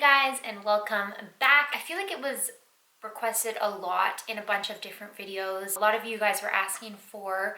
guys, and welcome back. I feel like it was requested a lot in a bunch of different videos. A lot of you guys were asking for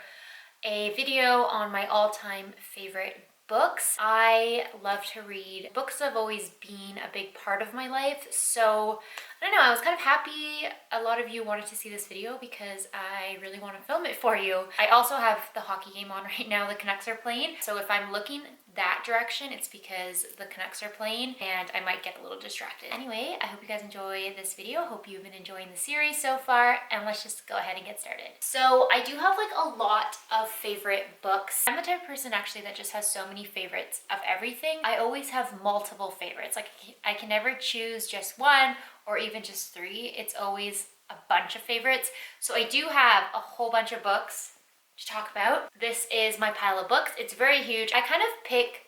a video on my all-time favorite books. I love to read. Books have always been a big part of my life, so I don't know, I was kind of happy a lot of you wanted to see this video because I really want to film it for you. I also have the hockey game on right now. The Canucks are playing, so if I'm looking that direction, it's because the Canucks are playing and I might get a little distracted. Anyway, I hope you guys enjoy this video. Hope you've been enjoying the series so far, and let's just go ahead and get started. So I do have like a lot of favorite books. I'm the type of person actually that just has so many favorites of everything. I always have multiple favorites. Like I can never choose just one or even just three. It's always a bunch of favorites. So I do have a whole bunch of books to talk about. This is my pile of books. It's very huge. I kind of pick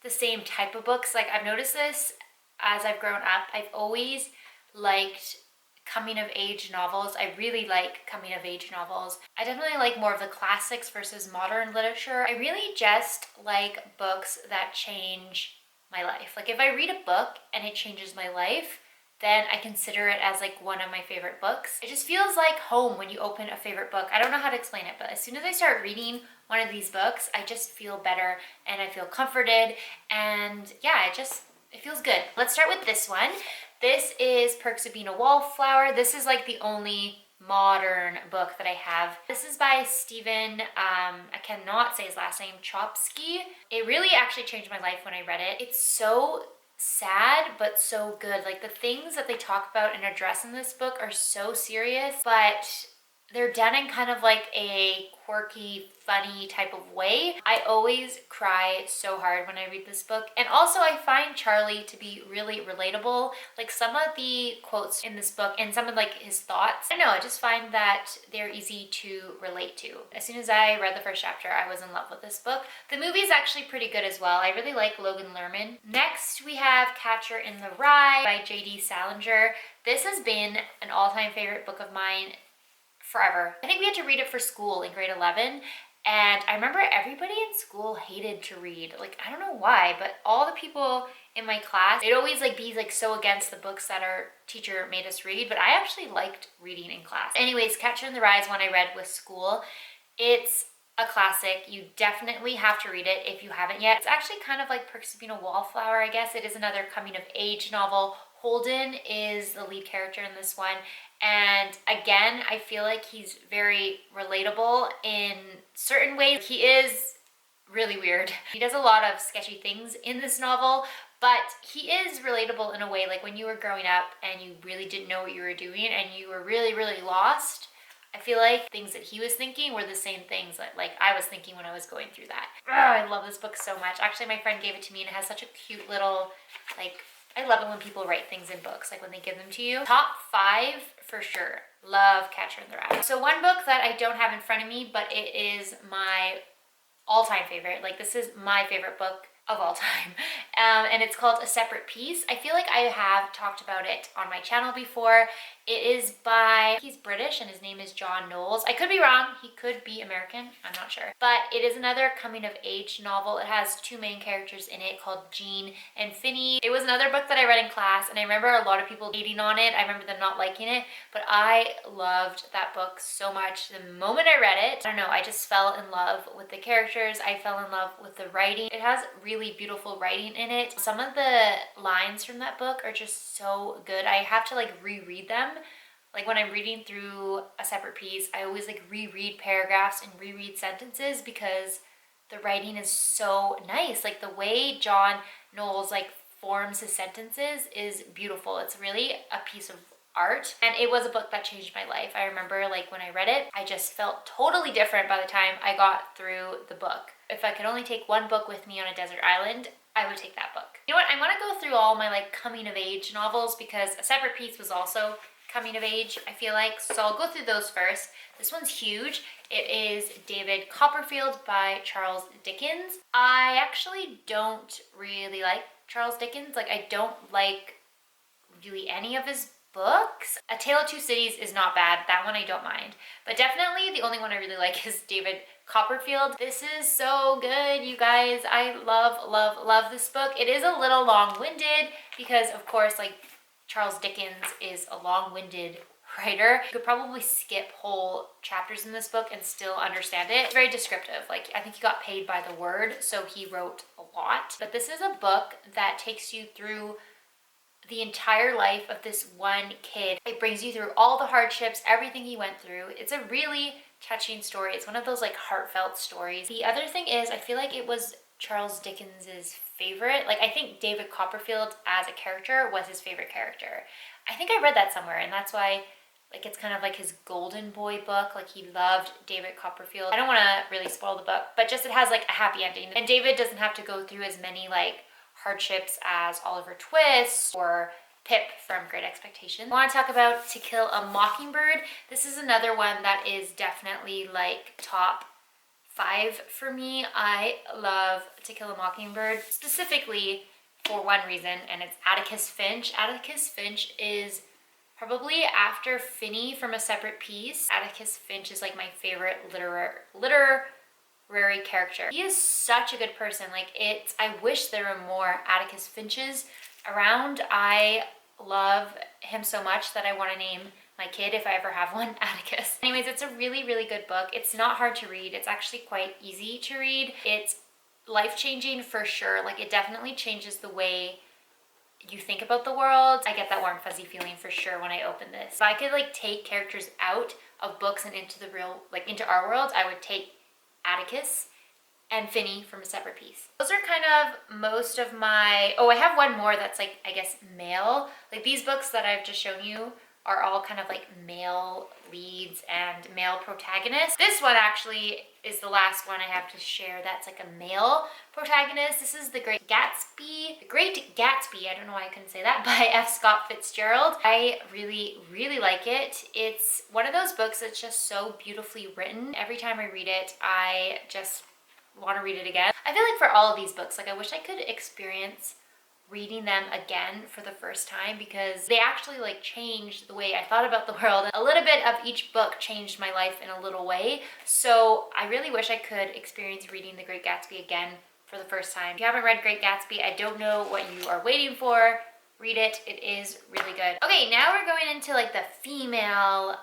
the same type of books. Like I've noticed this as I've grown up. I've always liked coming of age novels. I really like coming of age novels. I definitely like more of the classics versus modern literature. I really just like books that change my life. Like if I read a book and it changes my life, then I consider it as like one of my favorite books. It just feels like home when you open a favorite book. I don't know how to explain it, but as soon as I start reading one of these books, I just feel better and I feel comforted, and yeah, it feels good. Let's start with this one. This is Perks of Being a Wallflower. This is like the only modern book that I have. This is by Stephen, I cannot say his last name, Chopsky. It really actually changed my life when I read it. It's so sad but so good. Like the things that they talk about and address in this book are so serious, but they're done in kind of like a quirky, funny type of way. I always cry so hard when I read this book. And also I find Charlie to be really relatable. Like some of the quotes in this book and some of like his thoughts, I don't know, I just find that they're easy to relate to. As soon as I read the first chapter, I was in love with this book. The movie is actually pretty good as well. I really like Logan Lerman. Next, we have Catcher in the Rye by J.D. Salinger. This has been an all-time favorite book of mine forever. I think we had to read it for school in grade 11, and I remember everybody in school hated to read. Like, I don't know why, but all the people in my class, they'd always like be like so against the books that our teacher made us read, but I actually liked reading in class. Anyways, Catcher in the Rye is one I read with school. It's a classic. You definitely have to read it if you haven't yet. It's actually kind of like Perks of Being a Wallflower, I guess. It is another coming of age novel. Holden is the lead character in this one. And again, I feel like he's very relatable in certain ways. He is really weird. He does a lot of sketchy things in this novel, but he is relatable in a way, like when you were growing up and you really didn't know what you were doing and you were really, really lost. I feel like things that he was thinking were the same things that like I was thinking when I was going through that. Oh, I love this book so much. Actually, my friend gave it to me and it has such a cute little, like, I love it when people write things in books, like when they give them to you. Top 5 for sure. Love Catcher in the Rye. So one book that I don't have in front of me, but it is my all-time favorite. Like this is my favorite book of all time. And it's called A Separate Peace. I feel like I have talked about it on my channel before. It is by, he's British and his name is John Knowles. I could be wrong. He could be American. I'm not sure. But it is another coming of age novel. It has 2 main characters in it called Jean and Finney. It was another book that I read in class and I remember a lot of people hating on it. I remember them not liking it, but I loved that book so much. The moment I read it, I don't know, I just fell in love with the characters. I fell in love with the writing. It has really beautiful writing in it. Some of the lines from that book are just so good. I have to like reread them. Like when I'm reading through A Separate Peace, I always like reread paragraphs and reread sentences because the writing is so nice. Like the way John Knowles like forms his sentences is beautiful. It's really a piece of art, and it was a book that changed my life. I remember like when I read it, I just felt totally different by the time I got through the book. If I could only take one book with me on a desert island, I would take that book. You know what? I want to go through all my like coming of age novels because A Separate Peace was also coming of age, I feel like. So I'll go through those first. This one's huge. It is David Copperfield by Charles Dickens. I actually don't really like Charles Dickens. Like I don't like really any of his books. A Tale of Two Cities is not bad. That one I don't mind. But definitely the only one I really like is David Copperfield. This is so good, you guys. I love, love, love this book. It is a little long-winded because, of course, like Charles Dickens is a long-winded writer. You could probably skip whole chapters in this book and still understand it. It's very descriptive. Like, I think he got paid by the word, so he wrote a lot. But this is a book that takes you through the entire life of this one kid. It brings you through all the hardships, everything he went through. It's a really touching story. It's one of those like heartfelt stories. The other thing is, I feel like it was Charles Dickens's favorite. Like, I think David Copperfield as a character was his favorite character. I think I read that somewhere, and that's why like it's kind of like his golden boy book. Like, he loved David Copperfield. I don't want to really spoil the book, but just it has like a happy ending. And David doesn't have to go through as many like hardships as Oliver Twist or Pip from Great Expectations. I want to talk about To Kill a Mockingbird. This is another one that is definitely like top 5 for me. I love To Kill a Mockingbird specifically for one reason, and it's Atticus Finch. Atticus Finch is probably after Finney from A Separate Piece. Atticus Finch is like my favorite literary character. He is such a good person. Like, I wish there were more Atticus Finches around. I love him so much that I want to name my kid, if I ever have one, Atticus. Anyways, it's a really, really good book. It's not hard to read. It's actually quite easy to read. It's life-changing for sure. Like, it definitely changes the way you think about the world. I get that warm fuzzy feeling for sure when I open this. If I could like take characters out of books and into the real, like into our world, I would take Atticus and Finney from A Separate Piece. Those are kind of most of my, oh, I have one more that's like, I guess, male. Like, these books that I've just shown you are all kind of like male leads and male protagonists. This one actually is the last one I have to share that's like a male protagonist. This is The Great Gatsby. The Great Gatsby, I don't know why I couldn't say that, by F. Scott Fitzgerald. I really, really like it. It's one of those books that's just so beautifully written. Every time I read it, I just want to read it again. I feel like for all of these books, like I wish I could experience reading them again for the first time, because they actually like changed the way I thought about the world. A little bit of each book changed my life in a little way. So I really wish I could experience reading The Great Gatsby again for the first time. If you haven't read Great Gatsby, I don't know what you are waiting for. Read it. It is really good. Okay, now we're going into like the female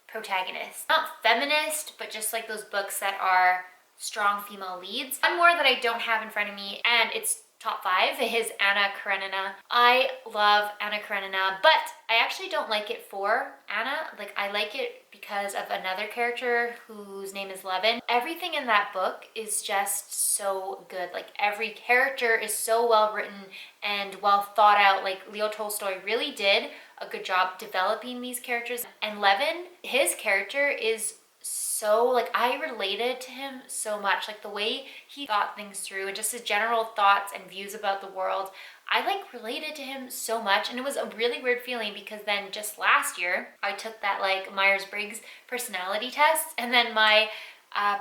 protagonist. Not feminist, but just like those books that are strong female leads. One more that I don't have in front of me, and it's top 5, is Anna Karenina. I love Anna Karenina, but I actually don't like it for Anna. Like, I like it because of another character whose name is Levin. Everything in that book is just so good. Like, every character is so well written and well thought out. Like, Leo Tolstoy really did a good job developing these characters. And Levin, his character is so, like, I related to him so much. Like, the way he thought things through and just his general thoughts and views about the world, I like related to him so much. And it was a really weird feeling because then just last year I took that like Myers-Briggs personality test, and then my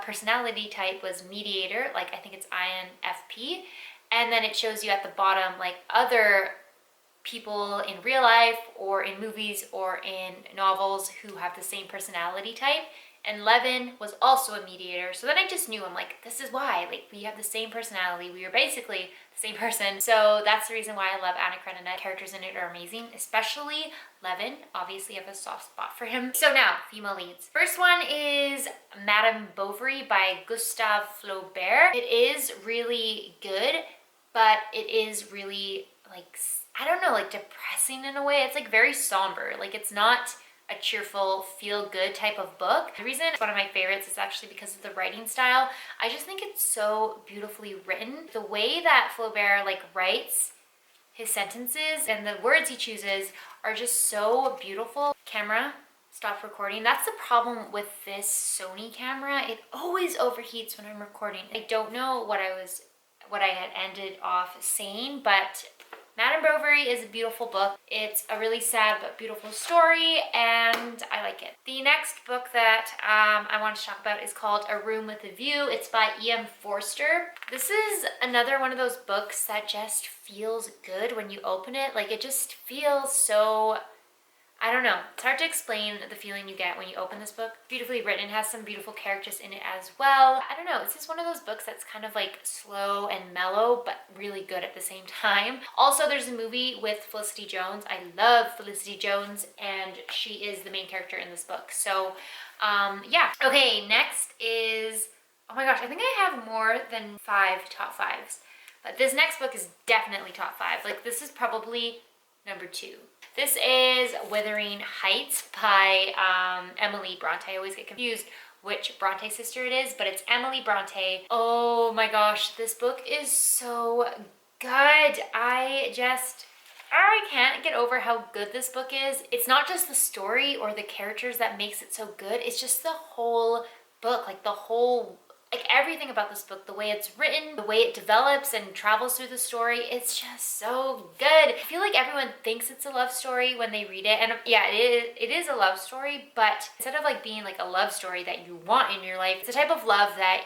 personality type was mediator. Like, I think it's INFP, and then it shows you at the bottom like other people in real life or in movies or in novels who have the same personality type. And Levin was also a mediator. So then I just knew, I'm like, this is why, like, we have the same personality. We are basically the same person. So that's the reason why I love Anna Karenina. Characters in it are amazing, especially Levin. Obviously, I have a soft spot for him. So now, female leads. First one is Madame Bovary by Gustave Flaubert. It is really good, but it is really, like, I don't know, like depressing in a way. It's like very somber. Like, it's not a cheerful, feel-good type of book. The reason it's one of my favorites is actually because of the writing style. I just think it's so beautifully written. The way that Flaubert like writes his sentences and the words he chooses are just so beautiful. Camera stopped recording. That's the problem with this Sony camera. It always overheats when I'm recording. I don't know what I had ended off saying, but Madame Bovary is a beautiful book. It's a really sad but beautiful story, and I like it. The next book that I want to talk about is called A Room with a View. It's by E.M. Forster. This is another one of those books that just feels good when you open it. Like, it just feels so, I don't know. It's hard to explain the feeling you get when you open this book. Beautifully written, has some beautiful characters in it as well. I don't know, it's just one of those books that's kind of like slow and mellow, but really good at the same time. Also, there's a movie with Felicity Jones. I love Felicity Jones, and she is the main character in this book. So, yeah. Okay, next is, oh my gosh, I think I have more than 5 top 5s. But this next book is definitely top 5. Like, this is probably number 2. This is Wuthering Heights by Emily Bronte. I always get confused which Bronte sister it is, but it's Emily Bronte. Oh my gosh, this book is so good. I can't get over how good this book is. It's not just the story or the characters that makes it so good. It's just the whole book, like everything about this book, the way it's written, the way it develops and travels through the story, it's just so good. I feel like everyone thinks it's a love story when they read it. And yeah, it is a love story, but instead of like being like a love story that you want in your life, it's a type of love that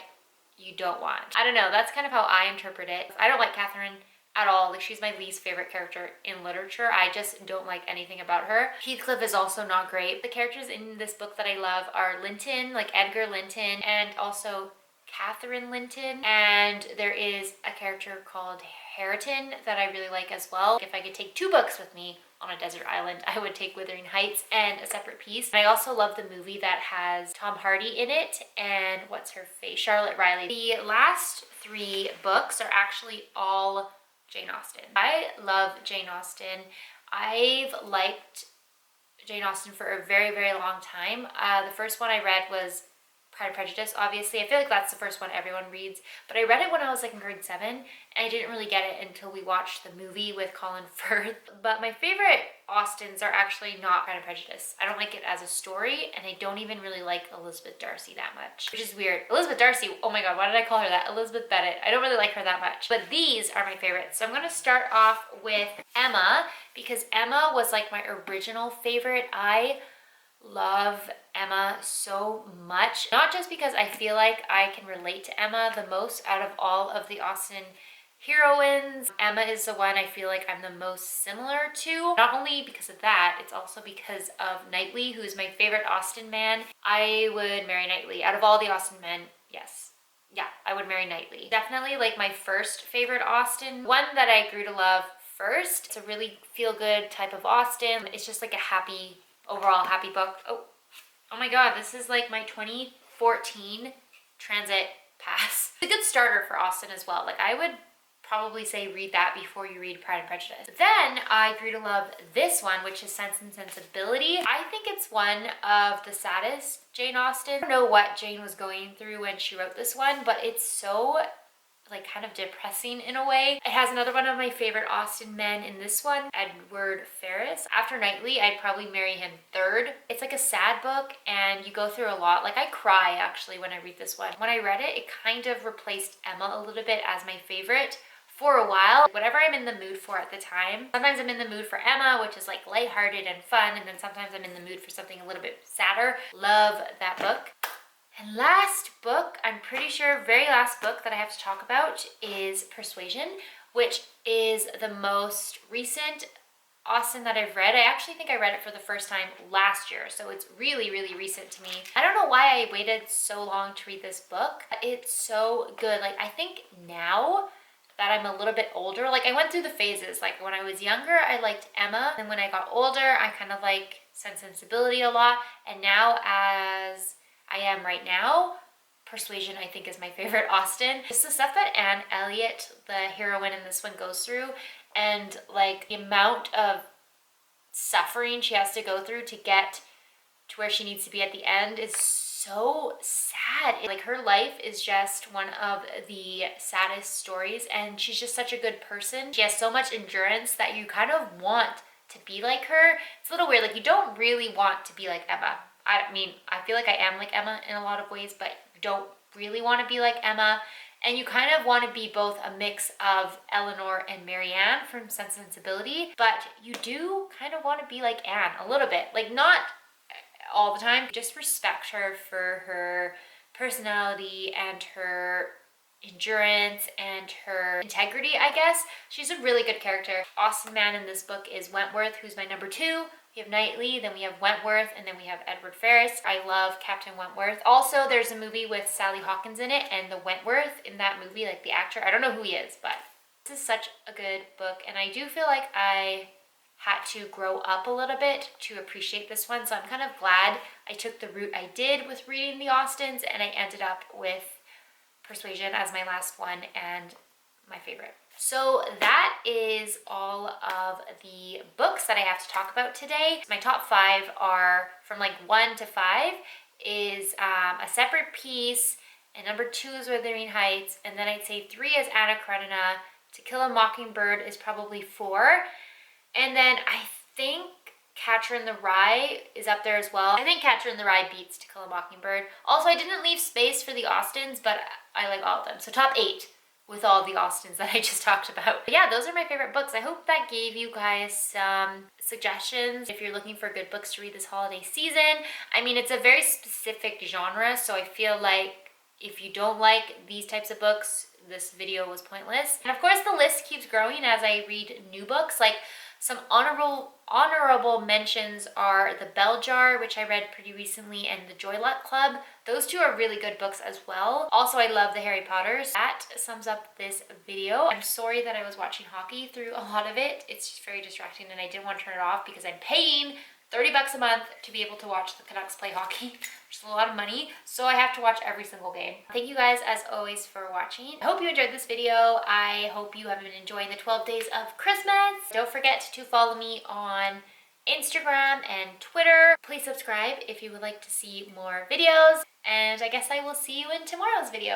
you don't want. I don't know, that's kind of how I interpret it. I don't like Catherine at all. Like, she's my least favorite character in literature. I just don't like anything about her. Heathcliff is also not great. The characters in this book that I love are Linton, like Edgar Linton, and also Catherine Linton, and there is a character called Hareton that I really like as well. If I could take 2 books with me on a desert island, I would take Wuthering Heights and A Separate Peace. And I also love the movie that has Tom Hardy in it and what's her face? Charlotte Riley. The last 3 books are actually all Jane Austen. I love Jane Austen. I've liked Jane Austen for a very, very long time. The first one I read was Pride and Prejudice, obviously. I feel like that's the first one everyone reads, but I read it when I was like in grade 7, and I didn't really get it until we watched the movie with Colin Firth. But my favorite Austens are actually not Pride and Prejudice. I don't like it as a story, and I don't even really like Elizabeth Darcy that much, which is weird. Elizabeth Darcy, oh my god, why did I call her that? Elizabeth Bennet. I don't really like her that much, but these are my favorites. So I'm gonna start off with Emma, because Emma was like my original favorite. I love Emma so much, not just because I feel like I can relate to Emma the most out of all of the Austen heroines. Emma is the one I feel like I'm the most similar to. Not only because of that, it's also because of Knightley, who's my favorite Austen man. I would marry Knightley. Out of all the Austen men, yes. Yeah, I would marry Knightley. Definitely like my first favorite Austen. One that I grew to love first. It's a really feel-good type of Austen. It's just like a happy, overall happy book. Oh my god, this is like my 2014 transit pass. It's a good starter for Austen as well. Like, I would probably say read that before you read Pride and Prejudice. Then I grew to love this one, which is Sense and Sensibility. I think it's one of the saddest Jane Austen. I don't know what Jane was going through when she wrote this one, but it's so like kind of depressing in a way. It has another one of my favorite Austen men in this one, Edward Ferrars. After Knightley, I'd probably marry him third. It's like a sad book and you go through a lot. Like, I cry actually when I read this one. When I read it, it kind of replaced Emma a little bit as my favorite for a while. Whatever I'm in the mood for at the time. Sometimes I'm in the mood for Emma, which is like lighthearted and fun, and then sometimes I'm in the mood for something a little bit sadder. Love that book. And last book, I'm pretty sure very last book that I have to talk about is Persuasion, which is the most recent Austen that I've read. I actually think I read it for the first time last year, so it's really, really recent to me. I don't know why I waited so long to read this book. It's so good. Like, I think now that I'm a little bit older, like, I went through the phases. Like, when I was younger, I liked Emma, and when I got older, I kind of like Sense and Sensibility a lot, and now as I am right now, Persuasion I think is my favorite Austen. It's the stuff that Anne Elliot, the heroine in this one, goes through, and like the amount of suffering she has to go through to get to where she needs to be at the end is so sad. Like, her life is just one of the saddest stories, and she's just such a good person. She has so much endurance that you kind of want to be like her. It's a little weird, like, you don't really want to be like Emma. I mean, I feel like I am like Emma in a lot of ways, but you don't really want to be like Emma. And you kind of want to be both a mix of Eleanor and Marianne from Sense and Sensibility, but you do kind of want to be like Anne a little bit. Like, not all the time. Just respect her for her personality and her endurance and her integrity, I guess. She's a really good character. Austen man in this book is Wentworth, who's my number 2. We have Knightley, then we have Wentworth, and then we have Edward Ferrars. I love Captain Wentworth. Also, there's a movie with Sally Hawkins in it, and the Wentworth in that movie, like the actor, I don't know who he is, but this is such a good book, and I do feel like I had to grow up a little bit to appreciate this one, so I'm kind of glad I took the route I did with reading the Austens, and I ended up with Persuasion as my last one and my favorite. So that is all of the books that I have to talk about today. My top 5 are from like 1 to 5 is A Separate Piece, and number 2 is Wuthering Heights, and then I'd say 3 is Anna Karenina. To Kill a Mockingbird is probably 4, and then I think Catcher in the Rye is up there as well. I think Catcher in the Rye beats To Kill a Mockingbird. Also, I didn't leave space for the Austens, but I like all of them. So top 8 with all the Austens that I just talked about. But yeah, those are my favorite books. I hope that gave you guys some suggestions if you're looking for good books to read this holiday season. I mean, it's a very specific genre, so I feel like if you don't like these types of books, this video was pointless. And of course, the list keeps growing as I read new books. Like some honorable mentions are The Bell Jar, which I read pretty recently, and The Joy Luck Club. Those 2 are really good books as well. Also, I love the Harry Potters. That sums up this video. I'm sorry that I was watching hockey through a lot of it. It's just very distracting, and I didn't want to turn it off because I'm paying $30 a month to be able to watch the Canucks play hockey, which is a lot of money, so I have to watch every single game. Thank you guys, as always, for watching. I hope you enjoyed this video. I hope you have been enjoying the 12 days of Christmas. Don't forget to follow me on Instagram and Twitter. Please subscribe if you would like to see more videos, and I guess I will see you in tomorrow's video.